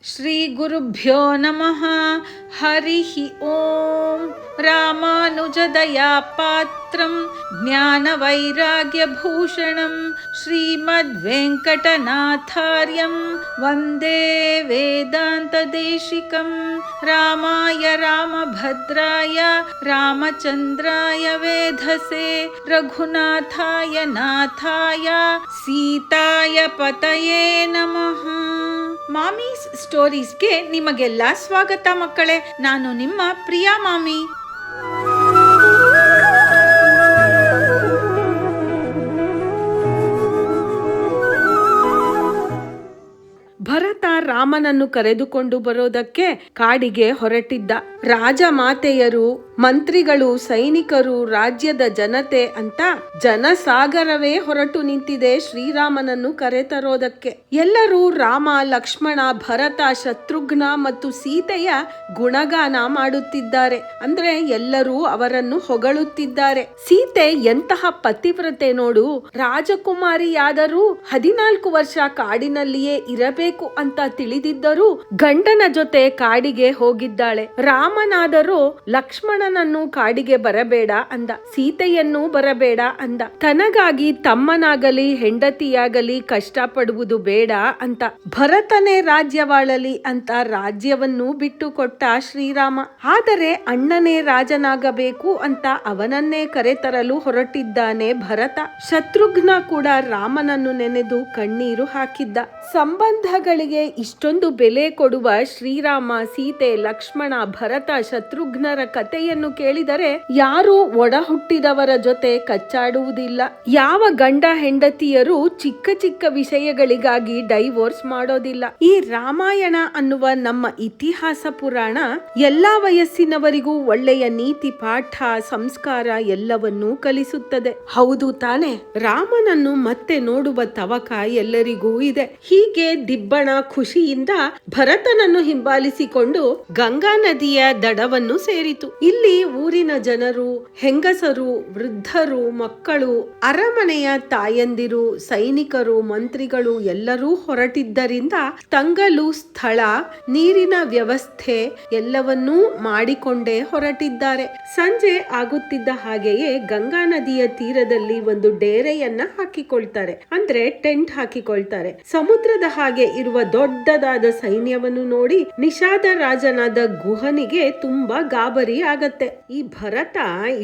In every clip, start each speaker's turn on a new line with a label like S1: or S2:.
S1: ಶ್ರೀ ಗುರುಭ್ಯೋ ನಮಃ. ಹರಿ ಓಂ. ರಾಮಾನುಜದಯಾ ಪಾತ್ರಂ ಜ್ಞಾನ ವೈರಾಗ್ಯ ಭೂಷಣಂ ಶ್ರೀಮದ್ ವೆಂಕಟನಾಥಾರ್ಯಂ ವಂದೇ ವೇದಾಂತ ದೇಶಿಕಂ. ರಾಮಾಯ ರಾಮಭದ್ರಾಯ ರಾಮಚಂದ್ರಾಯ ವೇಧಸೆ ರಘುನಾಥಾಯ ನಾಥಾಯ ಸೀತಾಯ ಪತಯೇ ನಮಃ. ಮಾಮೀಸ್ ಸ್ಟೋರೀಸ್ಗೆ ನಿಮಗೆಲ್ಲ ಸ್ವಾಗತ ಮಕ್ಕಳೇ. ನಾನು ನಿಮ್ಮ ಪ್ರಿಯಾ ಮಾಮಿ. ಭರತ ರಾಮನನ್ನು ಕರೆದುಕೊಂಡು ಬರೋದಕ್ಕೆ ಕಾಡಿಗೆ ಹೊರಟಿದ್ದ. ರಾಜಮಾತೆಯರು, ಮಂತ್ರಿಗಳು, ಸೈನಿಕರು, ರಾಜ್ಯದ ಜನತೆ ಅಂತ ಜನಸಾಗರವೇ ಹೊರಟು ನಿಂತಿದೆ ಶ್ರೀರಾಮನನ್ನು ಕರೆತರೋದಕ್ಕೆ. ಎಲ್ಲರೂ ರಾಮ, ಲಕ್ಷ್ಮಣ, ಭರತ, ಶತ್ರುಘ್ನ ಮತ್ತು ಸೀತೆಯ ಗುಣಗಾನ ಮಾಡುತ್ತಿದ್ದಾರೆ. ಅಂದ್ರೆ ಎಲ್ಲರೂ ಅವರನ್ನು ಹೊಗಳುತ್ತಿದ್ದಾರೆ. ಸೀತೆ ಎಂತಹ ಪತಿವ್ರತೆ ನೋಡು. ರಾಜಕುಮಾರಿಯಾದರೂ 14 ವರ್ಷ ಕಾಡಿನಲ್ಲಿಯೇ ಇರಬೇಕು ಅಂತ ತಿಳಿದಿದ್ದರೂ ಗಂಡನ ಜೊತೆ ಕಾಡಿಗೆ ಹೋಗಿದ್ದಾಳೆ. ರಾಮನಾದರೂ ಲಕ್ಷ್ಮಣನನ್ನು ಕಾಡಿಗೆ ಬರಬೇಡ ಅಂದ, ಸೀತೆಯನ್ನು ಬರಬೇಡ ಅಂದ. ತನಗಾಗಿ ತಮ್ಮನಾಗಲಿ ಹೆಂಡತಿಯಾಗಲಿ ಕಷ್ಟಪಡುವುದು ಬೇಡ ಅಂತ. ಭರತನೇ ರಾಜ್ಯವಾಳಲಿ ಅಂತ ರಾಜ್ಯವನ್ನು ಬಿಟ್ಟು ಕೊಟ್ಟ ಶ್ರೀರಾಮ. ಆದರೆ ಅಣ್ಣನೇ ರಾಜನಾಗಬೇಕು ಅಂತ ಅವನನ್ನೇ ಕರೆತರಲು ಹೊರಟಿದ್ದಾನೆ ಭರತ. ಶತ್ರುಘ್ನ ಕೂಡ ರಾಮನನ್ನು ನೆನೆದು ಕಣ್ಣೀರು ಹಾಕಿದ್ದ. ಸಂಬಂಧಗಳಿಗೆ ಇಷ್ಟೊಂದು ಬೆಲೆ ಕೊಡುವ ಶ್ರೀರಾಮ, ಸೀತೆ, ಲಕ್ಷ್ಮಣ, ಭರತ, ಶತ್ರುಘ್ನರ ಕಥೆಯನ್ನು ಕೇಳಿದರೆ ಯಾರು ಒಡ ಹುಟ್ಟಿದವರ ಜೊತೆ ಕಚ್ಚಾಡುವುದಿಲ್ಲ. ಯಾವ ಗಂಡ ಹೆಂಡತಿಯರು ಚಿಕ್ಕ ಚಿಕ್ಕ ವಿಷಯಗಳಿಗಾಗಿ ಡೈವೋರ್ಸ್ ಮಾಡೋದಿಲ್ಲ. ಈ ರಾಮಾಯಣ ಅನ್ನುವ ನಮ್ಮ ಇತಿಹಾಸ ಪುರಾಣ ಎಲ್ಲಾ ವಯಸ್ಸಿನವರಿಗೂ ಒಳ್ಳೆಯ ನೀತಿ ಪಾಠ, ಸಂಸ್ಕಾರ ಎಲ್ಲವನ್ನೂ ಕಲಿಸುತ್ತದೆ. ಹೌದು ತಾನೆ? ರಾಮನನ್ನು ಮತ್ತೆ ನೋಡುವ ತವಕ ಎಲ್ಲರಿಗೂ ಇದೆ. ಹೀಗೆ ದಿಬ್ಬಣ ಖುಷಿಯಿಂದ ಭರತನನ್ನು ಹಿಂಬಾಲಿಸಿಕೊಂಡು ಗಂಗಾ ನದಿಯ ದಡವನ್ನು ಸೇರಿತು. ಇಲ್ಲಿ ಊರಿನ ಜನರು, ಹೆಂಗಸರು, ವೃದ್ಧರು, ಮಕ್ಕಳು, ಅರಮನೆಯ ತಾಯಂದಿರು, ಸೈನಿಕರು, ಮಂತ್ರಿಗಳು ಎಲ್ಲರೂ ಹೊರಟಿದ್ದರಿಂದ ತಂಗಲು ಸ್ಥಳ, ನೀರಿನ ವ್ಯವಸ್ಥೆ ಎಲ್ಲವನ್ನೂ ಮಾಡಿಕೊಂಡೇ ಹೊರಟಿದ್ದಾರೆ. ಸಂಜೆ ಆಗುತ್ತಿದ್ದ ಹಾಗೆಯೇ ಗಂಗಾ ನದಿಯ ತೀರದಲ್ಲಿ ಒಂದು ಡೇರೆಯನ್ನ ಹಾಕಿಕೊಳ್ತಾರೆ. ಅಂದ್ರೆ ಟೆಂಟ್ ಹಾಕಿಕೊಳ್ತಾರೆ. ಸಮುದ್ರದ ಹಾಗೆ ಇರುವ ದೊಡ್ಡದಾದ ಸೈನ್ಯವನ್ನು ನೋಡಿ ನಿಷಾದ ರಾಜನಾದ ಗುಹನಿಗೆ ತುಂಬಾ ಗಾಬರಿ ಆಗತ್ತೆ. ಈ ಭರತ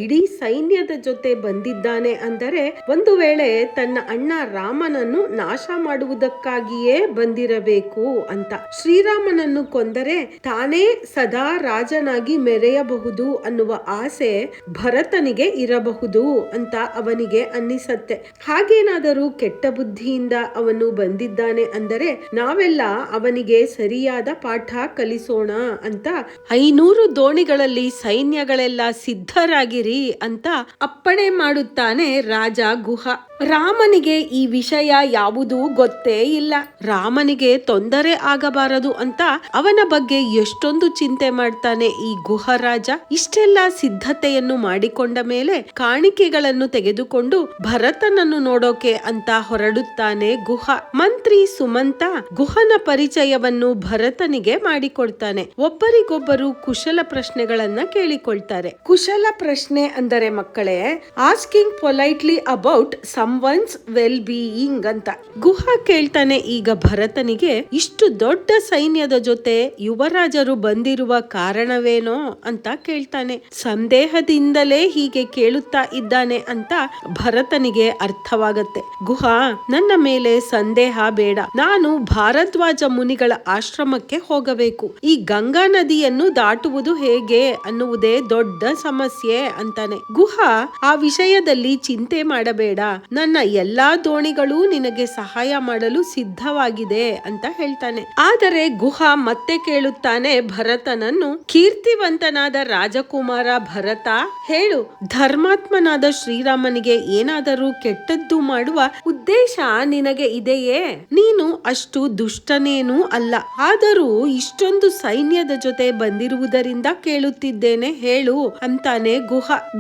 S1: ಇಡೀ ಸೈನ್ಯದ ಜೊತೆ ಬಂದಿದ್ದಾನೆ ಅಂದರೆ ಒಂದು ವೇಳೆ ತನ್ನ ಅಣ್ಣ ರಾಮನನ್ನು ನಾಶ ಮಾಡುವುದಕ್ಕಾಗಿಯೇ ಬಂದಿರಬೇಕು ಅಂತ. ಶ್ರೀರಾಮನನ್ನು ಕೊಂದರೆ ತಾನೇ ಸದಾ ರಾಜನಾಗಿ ಮೆರೆಯಬಹುದು ಅನ್ನುವ ಆಸೆ ಭರತನಿಗೆ ಇರಬಹುದು ಅಂತ ಅವನಿಗೆ ಅನ್ನಿಸತ್ತೆ. ಹಾಗೇನಾದರೂ ಕೆಟ್ಟ ಬುದ್ಧಿಯಿಂದ ಅವನು ಬಂದಿದ್ದಾನೆ ಅಂದರೆ ನಾವೆಲ್ಲ ಅವನಿಗೆ ಸರಿಯಾದ ಪಾಠ ಕಲಿಸೋಣ ಅಂತ 500 ದೋಣಿಗಳಲ್ಲಿ ಸೈನ್ಯಗಳೆಲ್ಲ ಸಿದ್ಧರಾಗಿರಿ ಅಂತ ಅಪ್ಪಣೆ ಮಾಡುತ್ತಾನೆ ರಾಜ ಗುಹ. ರಾಮನಿಗೆ ಈ ವಿಷಯ ಯಾವುದೂ ಗೊತ್ತೇ ಇಲ್ಲ. ರಾಮನಿಗೆ ತೊಂದರೆ ಆಗಬಾರದು ಅಂತ ಅವನ ಬಗ್ಗೆ ಎಷ್ಟೊಂದು ಚಿಂತೆ ಮಾಡ್ತಾನೆ ಈ ಗುಹರಾಜ. ಇಷ್ಟೆಲ್ಲ ಸಿದ್ಧತೆಯನ್ನು ಮಾಡಿಕೊಂಡ ಮೇಲೆ ಕಾಣಿಕೆಗಳನ್ನು ತೆಗೆದುಕೊಂಡು ಭರತನನ್ನು ನೋಡೋಕೆ ಅಂತ ಹೊರಡುತ್ತಾನೆ ಗುಹ. ಮಂತ್ರಿ ಸುಮಂತ ಗುಹನ ಪರಿಚಯವನ್ನು ಭರತನಿಗೆ ಮಾಡಿಕೊಡ್ತಾನೆ. ಒಬ್ಬರಿಗೊಬ್ಬರು ಕುಶಲ ಪ್ರಶ್ನೆಗಳನ್ನ ಕೇಳಿಕೊಳ್ತಾರೆ. ಕುಶಲ ಪ್ರಶ್ನೆ ಅಂದರೆ ಮಕ್ಕಳೇ, asking politely about someone's well being ಅಂತ. ಗುಹ ಕೇಳ್ತಾನೆ ಈಗ ಭರತನಿಗೆ, ಇಷ್ಟು ದೊಡ್ಡ ಸೈನ್ಯದ ಜೊತೆ ಯುವರಾಜರು ಬಂದಿರುವ ಕಾರಣವೇನೋ ಅಂತ ಕೇಳ್ತಾನೆ. ಸಂದೇಹದಿಂದಲೇ ಹೀಗೆ ಕೇಳುತ್ತಾ ಇದ್ದಾನೆ ಅಂತ ಭರತನಿಗೆ ಅರ್ಥವಾಗತ್ತೆ. ಗುಹ, ನನ್ನ ಮೇಲೆ ಸಂದೇಹ ಬೇಡ. ನಾನು ಭಾರದ್ವಾಜ ಮುನಿಗಳ ಆಶ್ರಮಕ್ಕೆ ಹೋಗಬೇಕು. ಈ ಗಂಗಾ ನದಿಯನ್ನು ದಾಟುವುದು ಹೇಗೆ ಅನ್ನುವುದೇ ದೊಡ್ಡ ಸಮಸ್ಯೆ ಅಂತಾನೆ. ಗುಹ, ಆ ವಿಷಯದಲ್ಲಿ ಚಿಂತೆ ಮಾಡಬೇಡ. ನನ್ನ ಎಲ್ಲಾ ದೋಣಿಗಳು ನಿನಗೆ ಸಹಾಯ ಮಾಡಲು ಸಿದ್ಧವಾಗಿದೆ ಅಂತ ಹೇಳ್ತಾನೆ. ಆದರೆ ಗುಹ ಮತ್ತೆ ಕೇಳುತ್ತಾನೆ ಭರತನನ್ನು, ಕೀರ್ತಿವಂತನಾದ ರಾಜಕುಮಾರ ಭರತ, ಹೇಳು, ಧರ್ಮಾತ್ಮನಾದ ಶ್ರೀರಾಮನಿಗೆ ಏನಾದರೂ ಕೆಟ್ಟದ್ದು ಮಾಡುವ ಉದ್ದೇಶ ನಿನಗೆ ಇದೆಯೇ? ನೀನು ಅಷ್ಟು ದುಷ್ಟನೇನೂ ಅಲ್ಲ. ಆದರೂ ಇಷ್ಟೊಂದು ಸೈನ್ಯದ ಜೊತೆ ಬಂದಿರುವುದರಿಂದ ಕೇಳುತ್ತಿದ್ದೇನೆ, ಹೇಳು ಅಂತಾನೆ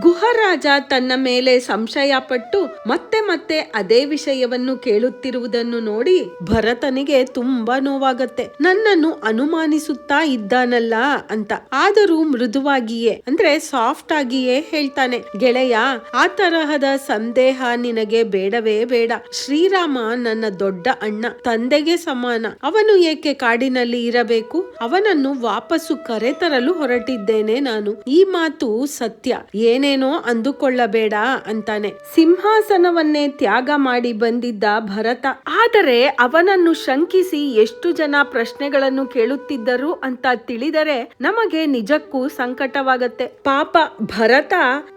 S1: ಗುಹರಾಜ ತನ್ನ ಮೇಲೆ ಸಂಶಯ ಪಟ್ಟು ಮತ್ತೆ ಮತ್ತೆ ಅದೇ ವಿಷಯವನ್ನು ಕೇಳುತ್ತಿರುವುದನ್ನು ನೋಡಿ ಭರತನಿಗೆ ತುಂಬಾ ನೋವಾಗತ್ತೆ. ನನ್ನನ್ನು ಅನುಮಾನಿಸುತ್ತಾ ಇದ್ದಾನಲ್ಲ ಅಂತ. ಆದರೂ ಮೃದುವಾಗಿಯೇ ಅಂದ್ರೆ ಸಾಫ್ಟ್ ಆಗಿಯೇ ಹೇಳ್ತಾನೆ, ಗೆಳೆಯ, ಆ ತರಹದ ಸಂದೇಹ ನಿನಗೆ ಬೇಡವೇ ಬೇಡ. ಶ್ರೀರಾಮ ನನ್ನ ದೊಡ್ಡ ಅಣ್ಣ, ತಂದೆಗೆ ಸಮಾನ. ಅವನು ಏಕೆ ಕಾಡಿನಲ್ಲಿ ಇರಬೇಕು? ಅವನನ್ನು ವಾಪಸ್ಸು ಕರೆತರಲು ಹೊರಟಿದ್ದೇನೆ ನಾನು. ಈ ಮಾತು ಸತ್ಯ, ಏನೇನೋ ಅಂದುಕೊಳ್ಳಬೇಡ ಅಂತಾನೆ. ಸಿಂಹಾಸನವನ್ನೇ ತ್ಯಾಗ ಮಾಡಿ ಬಂದಿದ್ದ ಭರತ, ಆದರೆ ಅವನನ್ನು ಶಂಕಿಸಿ ಎಷ್ಟು ಜನ ಪ್ರಶ್ನೆಗಳನ್ನು ಕೇಳುತ್ತಿದ್ದರು ಅಂತ ತಿಳಿದರೆ ನಮಗೆ ನಿಜಕ್ಕೂ ಸಂಕಟವಾಗತ್ತೆ. ಪಾಪ ಭರತ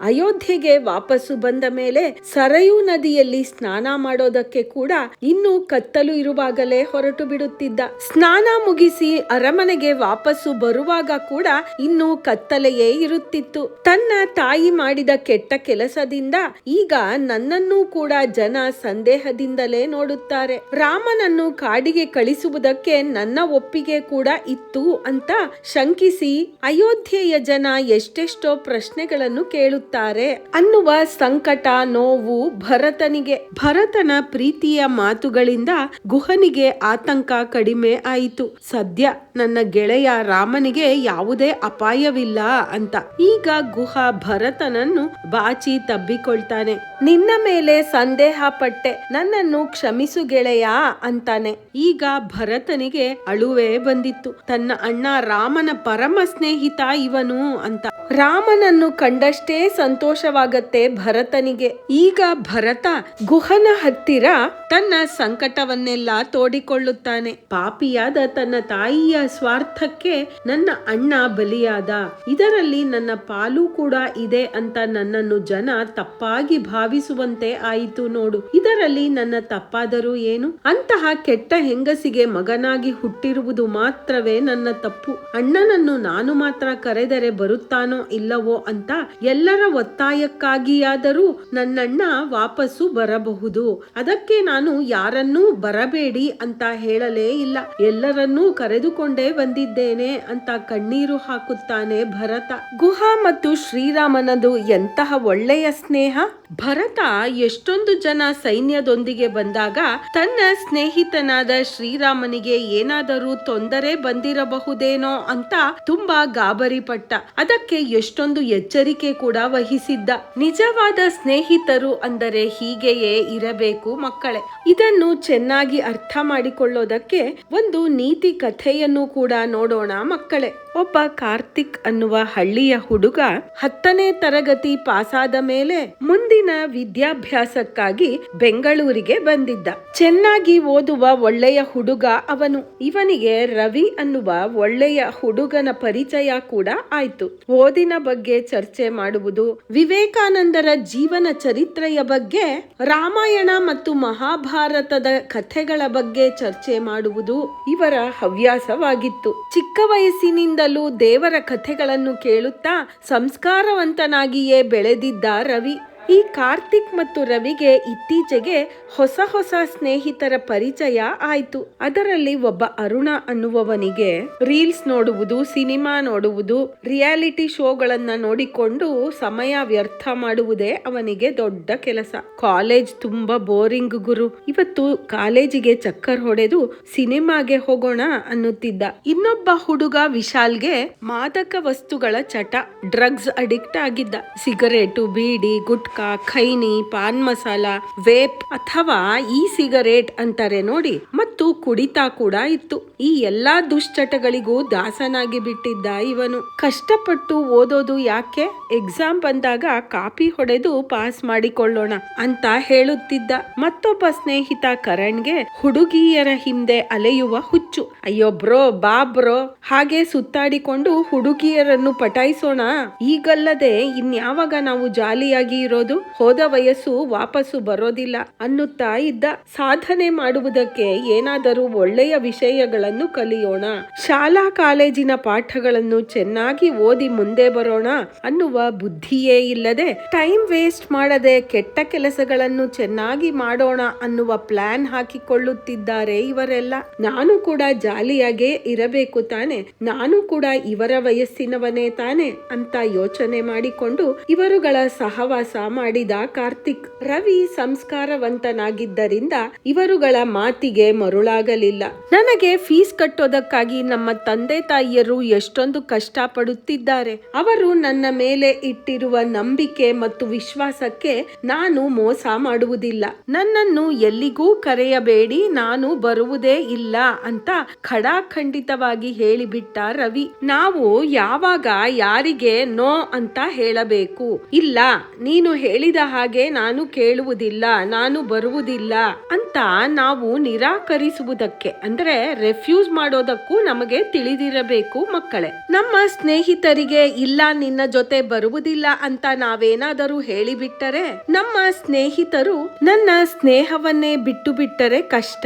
S1: ಅಯೋಧ್ಯೆಗೆ ವಾಪಸ್ಸು ಬಂದ ಮೇಲೆ ಸರಯೂ ನದಿಯಲ್ಲಿ ಸ್ನಾನ ಮಾಡೋದಕ್ಕೆ ಕೂಡ ಇನ್ನೂ ಕತ್ತಲು ಇರುವಾಗಲೇ ಹೊರಟು ಬಿಡುತ್ತಿದ್ದ. ಸ್ನಾನ ಮುಗಿಸಿ ಅರಮನೆಗೆ ವಾಪಸ್ಸು ಬರುವಾಗ ಕೂಡ ಇನ್ನೂ ಕತ್ತಲೆಯೇ ಇರುತ್ತಿತ್ತು. ತನ್ನ ತಾಯಿ ಮಾಡಿದ ಕೆಟ್ಟ ಕೆಲಸದಿಂದ ಈಗ ನನ್ನನ್ನೂ ಕೂಡ ಜನ ಸಂದೇಹದಿಂದಲೇ ನೋಡುತ್ತಾರೆ. ರಾಮನನ್ನು ಕಾಡಿಗೆ ಕಳಿಸುವುದಕ್ಕೆ ನನ್ನ ಒಪ್ಪಿಗೆ ಕೂಡ ಇತ್ತು ಅಂತ ಶಂಕಿಸಿ ಅಯೋಧ್ಯೆಯ ಜನ ಎಷ್ಟೆಷ್ಟೋ ಪ್ರಶ್ನೆಗಳನ್ನು ಕೇಳುತ್ತಾರೆ ಅನ್ನುವ ಸಂಕಟ, ನೋವು ಭರತನಿಗೆ. ಭರತನ ಪ್ರೀತಿಯ ಮಾತುಗಳಿಂದ ಗುಹನಿಗೆ ಆತಂಕ ಕಡಿಮೆ ಆಯಿತು. ಸದ್ಯ ನನ್ನ ಗೆಳೆಯ ರಾಮನಿಗೆ ಯಾವುದೇ ಅಪಾಯವಿಲ್ಲ ಅಂತ. ಈಗ ಗುಹ ಭರತನನ್ನು ಬಾಚಿ ತಬ್ಬಿಕೊಳ್ತಾನೆ. ನಿನ್ನ ಮೇಲೆ ಸಂದೇಹ ಪಟ್ಟೆ, ನನ್ನನ್ನು ಕ್ಷಮಿಸು ಗೆಳೆಯ ಅಂತಾನೆ. ಈಗ ಭರತನಿಗೆ ಅಳುವೇ ಬಂದಿತ್ತು. ತನ್ನ ಅಣ್ಣ ರಾಮನ ಪರಮ ಸ್ನೇಹಿತ ಇವನು ಅಂತ. ರಾಮನನ್ನು ಕಂಡಷ್ಟೇ ಸಂತೋಷವಾಗತ್ತೆ ಭರತನಿಗೆ. ಈಗ ಭರತ ಗುಹನ ಹತ್ತಿರ ತನ್ನ ಸಂಕಟವನ್ನೆಲ್ಲ ತೋಡಿಕೊಳ್ಳುತ್ತಾನೆ. ಪಾಪಿಯಾದ ತನ್ನ ತಾಯಿಯ ಸ್ವಾರ್ಥಕ್ಕೆ ನನ್ನ ಅಣ್ಣ ಬಲಿಯಾದ, ಇದರಲ್ಲಿ ನನ್ನ ಪಾಲು ಕೂಡ ಇದೆ ಅಂತ ನನ್ನನ್ನು ಜನ ತಪ್ಪಾಗಿ ಭಾವಿಸುವಂತೆ ಆಯಿತು ನೋಡು. ಇದರಲ್ಲಿ ನನ್ನ ತಪ್ಪಾದರೂ ಏನು? ಅಂತಹ ಕೆಟ್ಟ ಹೆಂಗಸಿಗೆ ಮಗನಾಗಿ ಹುಟ್ಟಿರುವುದು ಮಾತ್ರವೇ ನನ್ನ ತಪ್ಪು. ಅಣ್ಣನನ್ನು ನಾನು ಮಾತ್ರ ಕರೆದರೆ ಬರುತ್ತಾನೋ ಇಲ್ಲವೋ ಅಂತ ಎಲ್ಲರ ಒತ್ತಾಯಕ್ಕಾಗಿಯಾದರೂ ನನ್ನಣ್ಣ ವಾಪಸ್ಸು ಬರಬಹುದು. ಅದಕ್ಕೆ ನಾನು ಯಾರನ್ನೂ ಬರಬೇಡಿ ಅಂತ ಹೇಳಲೇ ಇಲ್ಲ, ಎಲ್ಲರನ್ನೂ ಕರೆದುಕೊಂಡೇ ಬಂದಿದ್ದೇನೆ ಅಂತ ಕಣ್ಣೀರು ಹಾಕುತ್ತಾನೆ ಭರತ. ಗುಹ ಮತ್ತು ಶ್ರೀರಾಮನದು ಎಂತಹ ಒಳ್ಳೆಯ ಸ್ನೇಹ. ಭರತ ಎಷ್ಟೊಂದು ಜನ ಸೈನ್ಯದೊಂದಿಗೆ ಬಂದಾಗ ತನ್ನ ಸ್ನೇಹಿತನಾದ ಶ್ರೀರಾಮನಿಗೆ ಏನಾದರೂ ತೊಂದರೆ ಬಂದಿರಬಹುದೇನೋ ಅಂತ ತುಂಬಾ ಗಾಬರಿ ಪಟ್ಟ. ಅದಕ್ಕೆ ಎಷ್ಟೊಂದು ಎಚ್ಚರಿಕೆ ಕೂಡ ವಹಿಸಿದ್ದ. ನಿಜವಾದ ಸ್ನೇಹಿತರು ಅಂದರೆ ಹೀಗೆಯೇ ಇರಬೇಕು ಮಕ್ಕಳೇ. ಇದನ್ನು ಚೆನ್ನಾಗಿ ಅರ್ಥ ಮಾಡಿಕೊಳ್ಳೋದಕ್ಕೆ ಒಂದು ನೀತಿ ಕಥೆಯನ್ನು ಕೂಡ ನೋಡೋಣ ಮಕ್ಕಳೇ. ಒಬ್ಬ ಕಾರ್ತಿಕ್ ಅನ್ನುವ ಹಳ್ಳಿಯ ಹುಡುಗ 10ನೇ ತರಗತಿ ಪಾಸಾದ ಮೇಲೆ ಮುಂದಿನ ವಿದ್ಯಾಭ್ಯಾಸಕ್ಕಾಗಿ ಬೆಂಗಳೂರಿಗೆ ಬಂದಿದ್ದ. ಚೆನ್ನಾಗಿ ಓದುವ ಒಳ್ಳೆಯ ಹುಡುಗ ಅವನು. ಇವನಿಗೆ ರವಿ ಅನ್ನುವ ಒಳ್ಳೆಯ ಹುಡುಗನ ಪರಿಚಯ ಕೂಡ ಆಯ್ತು. ಓದಿನ ಬಗ್ಗೆ ಚರ್ಚೆ ಮಾಡುವುದು, ವಿವೇಕಾನಂದರ ಜೀವನ ಚರಿತ್ರೆಯ ಬಗ್ಗೆ, ರಾಮಾಯಣ ಮತ್ತು ಮಹಾಭಾರತದ ಕಥೆಗಳ ಬಗ್ಗೆ ಚರ್ಚೆ ಮಾಡುವುದು ಇವರ ಹವ್ಯಾಸವಾಗಿತ್ತು. ಚಿಕ್ಕ ವಯಸ್ಸಿನಿಂದಲೂ ದೇವರ ಕಥೆಗಳನ್ನು ಕೇಳುತ್ತಾ ಸಂಸ್ಕಾರವಂತನಾಗಿಯೇ ಬೆಳೆದಿದ್ದ ರವಿ. ಈ ಕಾರ್ತಿಕ್ ಮತ್ತು ರವಿಗೆ ಇತ್ತೀಚೆಗೆ ಹೊಸ ಹೊಸ ಸ್ನೇಹಿತರ ಪರಿಚಯ ಆಯ್ತು. ಅದರಲ್ಲಿ ಒಬ್ಬ ಅರುಣ ಅನ್ನುವವನಿಗೆ ರೀಲ್ಸ್ ನೋಡುವುದು, ಸಿನಿಮಾ ನೋಡುವುದು, ರಿಯಾಲಿಟಿ ಶೋಗಳನ್ನ ನೋಡಿಕೊಂಡು ಸಮಯ ವ್ಯರ್ಥ ಮಾಡುವುದೇ ಅವನಿಗೆ ದೊಡ್ಡ ಕೆಲಸ. ಕಾಲೇಜ್ ತುಂಬಾ ಬೋರಿಂಗ್ ಗುರು, ಇವತ್ತು ಕಾಲೇಜಿಗೆ ಚಕ್ಕರ್ ಹೊಡೆದು ಸಿನಿಮಾಗೆ ಹೋಗೋಣ ಅನ್ನುತ್ತಿದ್ದ. ಇನ್ನೊಬ್ಬ ಹುಡುಗ ವಿಶಾಲ್ಗೆ ಮಾದಕ ವಸ್ತುಗಳ ಚಟ, ಡ್ರಗ್ಸ್ ಅಡಿಕ್ಟ್ ಆಗಿದ್ದ. ಸಿಗರೇಟು, ಬೀಡಿ, ಗುಟ್ಕಾ, ಖೈನಿ, ಪಾನ್ ಮಸಾಲ, ವೇಪ್ ಅಥವಾ ಈ ಸಿಗರೇಟ್ ಅಂತಾರೆ ನೋಡಿ, ಮತ್ತು ಕುಡಿತಾ ಕೂಡ ಇತ್ತು. ಈ ಎಲ್ಲಾ ದುಶ್ಚಟಗಳಿಗೂ ದಾಸನಾಗಿ ಬಿಟ್ಟಿದ್ದ ಇವನು. ಕಷ್ಟಪಟ್ಟು ಓದೋದು ಯಾಕೆ, ಎಕ್ಸಾಮ್ ಬಂದಾಗ ಕಾಪಿ ಹೊಡೆದು ಪಾಸ್ ಮಾಡಿಕೊಳ್ಳೋಣ ಅಂತ ಹೇಳುತ್ತಿದ್ದ. ಮತ್ತೊಬ್ಬ ಸ್ನೇಹಿತ ಕರಣ್ಗೆ ಹುಡುಗಿಯರ ಹಿಂದೆ ಅಲೆಯುವ ಹುಚ್ಚು. ಅಯ್ಯೋ ಬ್ರೋ, ಬಾ ಬ್ರೋ, ಹಾಗೆ ಸುತ್ತಾಡಿಕೊಂಡು ಹುಡುಗಿಯರನ್ನು ಪಟಾಯಿಸೋಣ, ಈಗಲ್ಲದೆ ಇನ್ಯಾವಾಗ ನಾವು ಜಾಲಿಯಾಗಿ ಇರೋದು ಬರೋದು, ಹೋದ ವಯಸ್ಸು ವಾಪಸ್ಸು ಬರೋದಿಲ್ಲ ಅನ್ನುತ್ತಾ ಇದ್ದ. ಸಾಧನೆ ಮಾಡುವುದಕ್ಕೆ ಏನಾದರೂ ಒಳ್ಳೆಯ ವಿಷಯಗಳನ್ನು ಕಲಿಯೋಣ, ಶಾಲಾ ಕಾಲೇಜಿನ ಪಾಠಗಳನ್ನು ಚೆನ್ನಾಗಿ ಓದಿ ಮುಂದೆ ಬರೋಣ ಅನ್ನುವ ಬುದ್ಧಿಯೇ ಇಲ್ಲದೆ, ಟೈಮ್ ವೇಸ್ಟ್ ಮಾಡದೆ ಕೆಟ್ಟ ಕೆಲಸಗಳನ್ನು ಚೆನ್ನಾಗಿ ಮಾಡೋಣ ಅನ್ನುವ ಪ್ಲಾನ್ ಹಾಕಿಕೊಳ್ಳುತ್ತಿದ್ದಾರೆ ಇವರೆಲ್ಲ. ನಾನು ಕೂಡ ಜಾಲಿಯಾಗೇ ಇರಬೇಕು ತಾನೆ, ನಾನು ಕೂಡ ಇವರ ವಯಸ್ಸಿನವನೇ ತಾನೆ ಅಂತ ಯೋಚನೆ ಮಾಡಿಕೊಂಡು ಇವರುಗಳ ಸಹವಾಸ ಮಾಡಿದ ಕಾರ್ತಿಕ್. ರವಿ ಸಂಸ್ಕಾರವಂತನಾಗಿದ್ದರಿಂದ ಇವರುಗಳ ಮಾತಿಗೆ ಮರುಳಾಗಲಿಲ್ಲ. ನನಗೆ ಫೀಸ್ ಕಟ್ಟೋದಕ್ಕಾಗಿ ನಮ್ಮ ತಂದೆ ತಾಯಿಯರು ಎಷ್ಟೊಂದು ಕಷ್ಟ ಪಡುತ್ತಿದ್ದಾರೆ. ಅವರು ನನ್ನ ಮೇಲೆ ಇಟ್ಟಿರುವ ನಂಬಿಕೆ ಮತ್ತು ವಿಶ್ವಾಸಕ್ಕೆ ನಾನು ಮೋಸ ಮಾಡುವುದಿಲ್ಲ. ನನ್ನನ್ನು ಎಲ್ಲಿಗೂ ಕರೆಯಬೇಡಿ, ನಾನು ಬರುವುದೇ ಇಲ್ಲ ಅಂತ ಖಡಾಖಂಡಿತವಾಗಿ ಹೇಳಿಬಿಟ್ಟ ರವಿ. ನಾವು ಯಾವಾಗ ಯಾರಿಗೆ ನೋ ಅಂತ ಹೇಳಬೇಕು? ಇಲ್ಲ, ನೀನು ಹೇಳಿದ ಹಾಗೆ ನಾನು ಕೇಳುವುದಿಲ್ಲ, ನಾನು ಬರುವುದಿಲ್ಲ ಅಂತ ನಾವು ನಿರಾಕರಿಸುವುದಕ್ಕೆ ಅಂದ್ರೆ ರೆಫ್ಯೂಸ್ ಮಾಡೋದಕ್ಕೂ ನಮಗೆ ತಿಳಿದಿರಬೇಕು ಮಕ್ಕಳೇ. ನಮ್ಮ ಸ್ನೇಹಿತರಿಗೆ ಇಲ್ಲ ನಿನ್ನ ಜೊತೆ ಬರುವುದಿಲ್ಲ ಅಂತ ನಾವೇನಾದರೂ ಹೇಳಿಬಿಟ್ಟರೆ, ನಮ್ಮ ಸ್ನೇಹಿತರು ನನ್ನ ಸ್ನೇಹವನ್ನೇ ಬಿಟ್ಟು ಬಿಟ್ಟರೆ ಕಷ್ಟ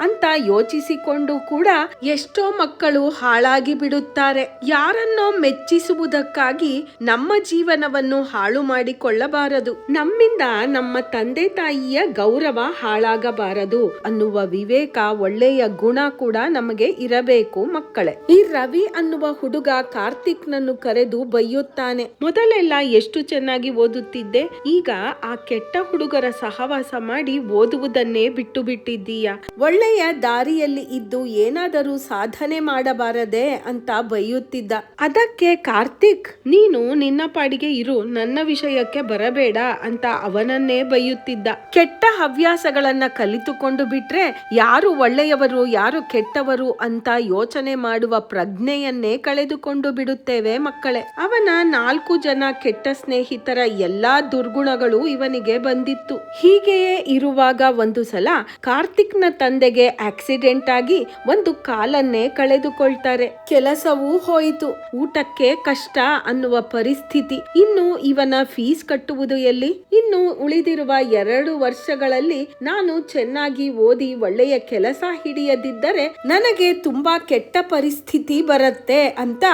S1: ಅಂತ ಯೋಚಿಸಿಕೊಂಡು ಕೂಡ ಎಷ್ಟೋ ಮಕ್ಕಳು ಹಾಳಾಗಿ ಬಿಡುತ್ತಾರೆ. ಯಾರನ್ನೋ ಮೆಚ್ಚಿಸುವುದಕ್ಕಾಗಿ ನಮ್ಮ ಜೀವನವನ್ನು ಹಾಳು ಮಾಡಿಕೊಳ್ಳಬಾರದು. ನಮ್ಮಿಂದ ನಮ್ಮ ತಂದೆ ತಾಯಿಯ ಗೌರವ ಹಾಳಾಗಬಾರದು ಅನ್ನುವ ವಿವೇಕ, ಒಳ್ಳೆಯ ಗುಣ ಕೂಡ ನಮಗೆ ಇರಬೇಕು ಮಕ್ಕಳೇ. ಈ ರವಿ ಅನ್ನುವ ಹುಡುಗ ಕಾರ್ತಿಕ್ ನನ್ನು ಕರೆದು ಬೈಯುತ್ತಾನೆ. ಮೊದಲೆಲ್ಲ ಎಷ್ಟು ಚೆನ್ನಾಗಿ ಓದುತ್ತಿದ್ದೆ, ಈಗ ಆ ಕೆಟ್ಟ ಹುಡುಗರ ಸಹವಾಸ ಮಾಡಿ ಓದುವುದನ್ನೇ ಬಿಟ್ಟು ಬಿಟ್ಟಿದ್ದೀಯ. ಒಳ್ಳೆಯ ದಾರಿಯಲ್ಲಿ ಇದ್ದು ಏನಾದರೂ ಸಾಧನೆ ಮಾಡಬಾರದೆ ಅಂತ ಬೈಯುತ್ತಿದ್ದ. ಅದಕ್ಕೆ ಕಾರ್ತಿಕ್, ನೀನು ನಿನ್ನ ಪಾಡಿಗೆ ಇರು, ನನ್ನ ವಿಷಯಕ್ಕೆ ಬರಬೇಡ ಅಂತ ಅವನನ್ನೇ ಬೈಯುತ್ತಿದ್ದ. ಕೆಟ್ಟ ಹವ್ಯಾಸಗಳನ್ನ ಕಲಿತುಕೊಂಡು ಬಿಟ್ರೆ ಯಾರು ಒಳ್ಳೆಯವರು ಯಾರು ಕೆಟ್ಟವರು ಅಂತ ಯೋಚನೆ ಮಾಡುವ ಪ್ರಜ್ಞೆಯನ್ನೇ ಕಳೆದುಕೊಂಡು ಬಿಡುತ್ತೇವೆ ಮಕ್ಕಳೇ. ಅವನ 4 ಜನ ಕೆಟ್ಟ ಸ್ನೇಹಿತರ ಎಲ್ಲಾ ದುರ್ಗುಣಗಳು ಇವನಿಗೆ ಬಂದಿತ್ತು. ಹೀಗೆಯೇ ಇರುವಾಗ ಒಂದು ಸಲ ಕಾರ್ತಿಕ್ನ ತಂದೆಗೆ ಆಕ್ಸಿಡೆಂಟ್ ಆಗಿ ಒಂದು ಕಾಲನ್ನೇ ಕಳೆದುಕೊಳ್ತಾರೆ. ಕೆಲಸವೂ ಹೋಯಿತು, ಊಟಕ್ಕೆ ಕಷ್ಟ ಅನ್ನುವ ಪರಿಸ್ಥಿತಿ. ಇನ್ನು ಇವನ ಫೀಸ್ ಕಟ್ಟುವುದು ಎಲ್ಲಿ? ಇನ್ನು ಉಳಿದಿರುವ 2 ವರ್ಷಗಳಲ್ಲಿ ನಾನು ಚೆನ್ನಾಗಿ ಓದಿ ಒಳ್ಳೆಯ ಕೆಲಸ ಹಿಡಿಯದಿದ್ದರೆ ನನಗೆ ತುಂಬಾ ಕೆಟ್ಟ ಪರಿಸ್ಥಿತಿ ಬರುತ್ತೆ ಅಂತ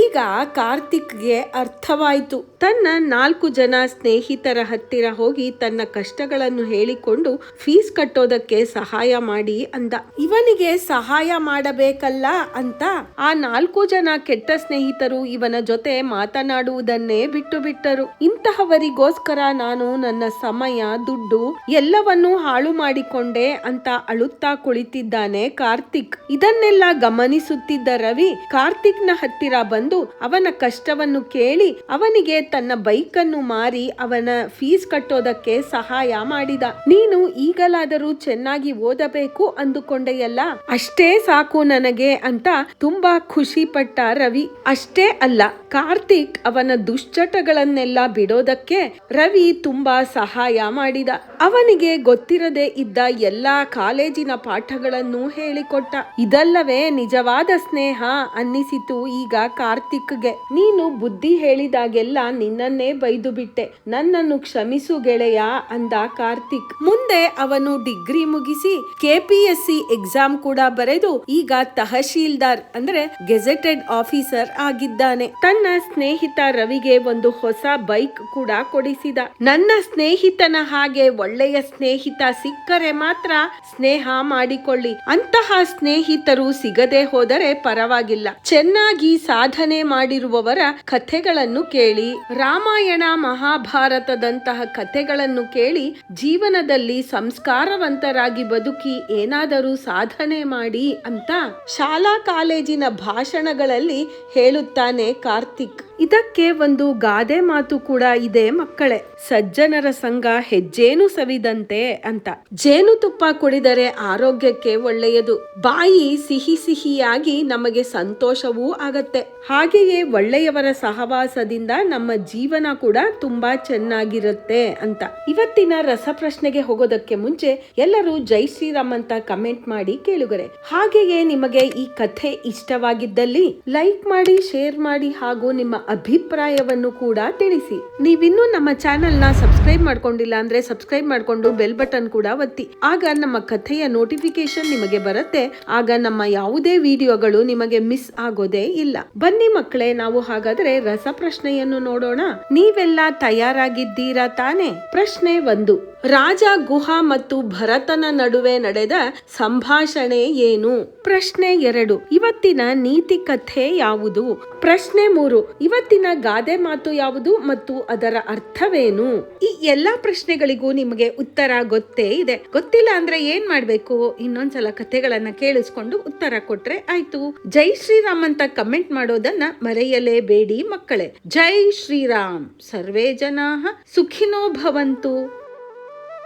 S1: ಈಗ ಕಾರ್ತಿಕ್ಗೆ ಅರ್ಥವಾಯಿತು. ತನ್ನ 4 ಜನ ಸ್ನೇಹಿತರ ಹತ್ತಿರ ಹೋಗಿ ತನ್ನ ಕಷ್ಟಗಳನ್ನು ಹೇಳಿಕೊಂಡು ಫೀಸ್ ಕಟ್ಟೋದಕ್ಕೆ ಸಹಾಯ ಮಾಡಿ ಅಂದ. ಇವನಿಗೆ ಸಹಾಯ ಮಾಡಬೇಕಲ್ಲ ಅಂತ ಆ 4 ಜನ ಕೆಟ್ಟ ಸ್ನೇಹಿತರು ಇವನ ಜೊತೆ ಮಾತನಾಡುವುದನ್ನೇ ಬಿಟ್ಟು ಬಿಟ್ಟರು. ಇಂತಹವರಿಗೋಸ್ಕರ ನಾನು ನನ್ನ ಸಮಯ ದುಡ್ಡು ಎಲ್ಲವನ್ನೂ ಹಾಳು ಮಾಡಿಕೊಂಡೆ ಅಂತ ಅಳುತ್ತಾ ಕುಳಿತಿದ್ದಾನೆ ಕಾರ್ತಿಕ್. ಇದನ್ನೆಲ್ಲ ಗಮನಿಸುತ್ತಿದ್ದ ರವಿ ಕಾರ್ತಿಕ್ನ ಹತ್ತಿರ ಬಂದು ಅವನ ಕಷ್ಟವನ್ನು ಕೇಳಿ ಅವನಿಗೆ ತನ್ನ ಬೈಕ್ ಅನ್ನು ಮಾರಿ ಅವನ ಫೀಸ್ ಕಟ್ಟೋದಕ್ಕೆ ಸಹಾಯ ಮಾಡಿದ. ನೀನು ಈಗಲಾದರೂ ಚೆನ್ನಾಗಿ ಓದಬೇಕು ಅಂದುಕೊಂಡೆಯಲ್ಲ, ಅಷ್ಟೇ ಸಾಕು ನನಗೆ ಅಂತ ತುಂಬಾ ಖುಷಿ ಪಟ್ಟ ರವಿ. ಅಷ್ಟೇ ಅಲ್ಲ, ಕಾರ್ತಿಕ್ ಅವನ ದುಶ್ಚಟಗಳನ್ನೆಲ್ಲ ಬಿಡೋದಕ್ಕೆ ರವಿ ತುಂಬಾ ಸಹಾಯ ಮಾಡಿದ. ಅವನಿಗೆ ಗೊತ್ತಿರದೆ ಇದ್ದ ಎಲ್ಲಾ ಕಾಲೇಜಿನ ಪಾಠಗಳನ್ನು ಹೇಳಿಕೊಟ್ಟ. ಇದಲ್ಲವೇ ನಿಜವಾದ ಸ್ನೇಹ ಅನ್ನಿಸಿತು ಈಗ ಕಾರ್ತಿಕ್ಗೆ. ನೀನು ಬುದ್ಧಿ ಹೇಳಿದಾಗೆಲ್ಲ ನಿನ್ನನ್ನೇ ಬೈದು ಬಿಟ್ಟೆ, ನನ್ನನ್ನು ಕ್ಷಮಿಸು ಗೆಳೆಯ ಅಂದ ಕಾರ್ತಿಕ್. ಮುಂದೆ ಅವನು ಡಿಗ್ರಿ ಮುಗಿಸಿ KPSC ಎಕ್ಸಾಮ್ ಕೂಡ ಬರೆದು ಈಗ ತಹಶೀಲ್ದಾರ್ ಅಂದ್ರೆ ಗೆಜೆಟೆಡ್ ಆಫೀಸರ್ ಆಗಿದ್ದಾನೆ. ತನ್ನ ಸ್ನೇಹಿತ ರವಿಗೆ ಒಂದು ಹೊಸ ಬೈಕ್ ಕೂಡ ಕೊಡಿಸಿದ. ನನ್ನ ಸ್ನೇಹಿತನ ಹಾಗೆ ಒಳ್ಳೆಯ ಸ್ನೇಹಿತ ಸಿಕ್ಕರೆ ಮಾತ್ರ ಸ್ನೇಹ ಮಾಡಿಕೊಳ್ಳಿ, ಅಂತಹ ಸ್ನೇಹಿತರು ಸಿಗದೆ ಹೋದರೆ ಪರವಾಗಿಲ್ಲ. ಚೆನ್ನಾಗಿ ಸಾಧನೆ ಮಾಡಿರುವವರ ಕಥೆಗಳನ್ನು ಕೇಳಿ, ರಾಮಾಯಣ ಮಹಾಭಾರತದಂತಹ ಕಥೆಗಳನ್ನು ಕೇಳಿ ಜೀವನದಲ್ಲಿ ಸಂಸ್ಕಾರವಂತರಾಗಿ ಬದುಕಿ ಏನಾದರೂ ಸಾಧನೆ ಮಾಡಿ ಅಂತ ಶಾಲಾ ಕಾಲೇಜಿನ ಭಾಷಣಗಳಲ್ಲಿ ಹೇಳುತ್ತಾನೆ ಕಾರ್ತಿಕ್. ಇದಕ್ಕೆ ಒಂದು ಗಾದೆ ಮಾತು ಕೂಡ ಇದೆ ಮಕ್ಕಳೇ, ಸಜ್ಜನರ ಸಂಘ ಹೆಜ್ಜೇನು ಸವಿದಂತೆ ಅಂತ. ಜೇನುತುಪ್ಪ ಕುಡಿದರೆ ಆರೋಗ್ಯಕ್ಕೆ ಒಳ್ಳೆಯದು, ಬಾಯಿ ಸಿಹಿ ಸಿಹಿಯಾಗಿ ನಮಗೆ ಸಂತೋಷವೂ ಆಗತ್ತೆ. ಹಾಗೆಯೇ ಒಳ್ಳೆಯವರ ಸಹವಾಸದಿಂದ ನಮ್ಮ ಜೀವನ ಕೂಡ ತುಂಬಾ ಚೆನ್ನಾಗಿರುತ್ತೆ ಅಂತ. ಇವತ್ತಿನ ರಸಪ್ರಶ್ನೆಗೆ ಹೋಗೋದಕ್ಕೆ ಮುಂಚೆ ಎಲ್ಲರೂ ಜೈ ಶ್ರೀರಾಮ್ ಅಂತ ಕಮೆಂಟ್ ಮಾಡಿ ಕೇಳುಗರೆ. ಹಾಗೆಯೇ ನಿಮಗೆ ಈ ಕಥೆ ಇಷ್ಟವಾಗಿದ್ದಲ್ಲಿ ಲೈಕ್ ಮಾಡಿ, ಶೇರ್ ಮಾಡಿ ಹಾಗೂ ನಿಮ್ಮ ಅಭಿಪ್ರಾಯವನ್ನು ಕೂಡ ತಿಳಿಸಿ. ನೀವಿನ್ನೂ ನಮ್ಮ ಚಾನೆಲ್ ನ ಸಬ್ಸ್ಕ್ರೈಬ್ ಮಾಡ್ಕೊಂಡಿಲ್ಲ ಅಂದ್ರೆ ಸಬ್ಸ್ಕ್ರೈಬ್ ಮಾಡ್ಕೊಂಡು ಬೆಲ್ ಬಟನ್ ಕೂಡ ಒತ್ತಿ. ಆಗ ನಮ್ಮ ಕಥೆಯ ನೋಟಿಫಿಕೇಶನ್ ನಿಮಗೆ ಬರುತ್ತೆ. ಆಗ ನಮ್ಮ ಯಾವುದೇ ವಿಡಿಯೋಗಳು ನಿಮಗೆ ಮಿಸ್ ಆಗೋದೇ ಇಲ್ಲ. ಬನ್ನಿ ಮಕ್ಕಳೇ, ನಾವು ಹಾಗಾದ್ರೆ ರಸಪ್ರಶ್ನೆಯನ್ನು ನೋಡೋಣ. ನೀವೆಲ್ಲ ತಯಾರಾಗಿದ್ದೀರಾ ತಾನೆ? ಪ್ರಶ್ನೆ 1. ರಾಜ ಗುಹ ಮತ್ತು ಭರತನ ನಡುವೆ ನಡೆದ ಸಂಭಾಷಣೆ ಏನು? ಪ್ರಶ್ನೆ 2. ಇವತ್ತಿನ ನೀತಿ ಕಥೆ ಯಾವುದು? ಪ್ರಶ್ನೆ 3. ಇವತ್ತಿನ ಗಾದೆ ಮಾತು ಯಾವುದು ಮತ್ತು ಅದರ ಅರ್ಥವೇನು? ಈ ಎಲ್ಲಾ ಪ್ರಶ್ನೆಗಳಿಗೂ ನಿಮಗೆ ಉತ್ತರ ಗೊತ್ತೇ ಇದೆ. ಗೊತ್ತಿಲ್ಲ ಅಂದ್ರೆ ಏನ್ ಮಾಡ್ಬೇಕು? ಇನ್ನೊಂದ್ಸಲ ಕಥೆಗಳನ್ನ ಕೇಳಿಸ್ಕೊಂಡು ಉತ್ತರ ಕೊಟ್ರೆ ಆಯ್ತು. ಜೈ ಶ್ರೀರಾಮ್ ಅಂತ ಕಮೆಂಟ್ ಮಾಡೋದನ್ನ ಮರೆಯಲೇಬೇಡಿ ಮಕ್ಕಳೇ. ಜೈ ಶ್ರೀರಾಮ್. ಸರ್ವೇ ಜನಾಃ ಸುಖಿನೋ ಭವಂತು.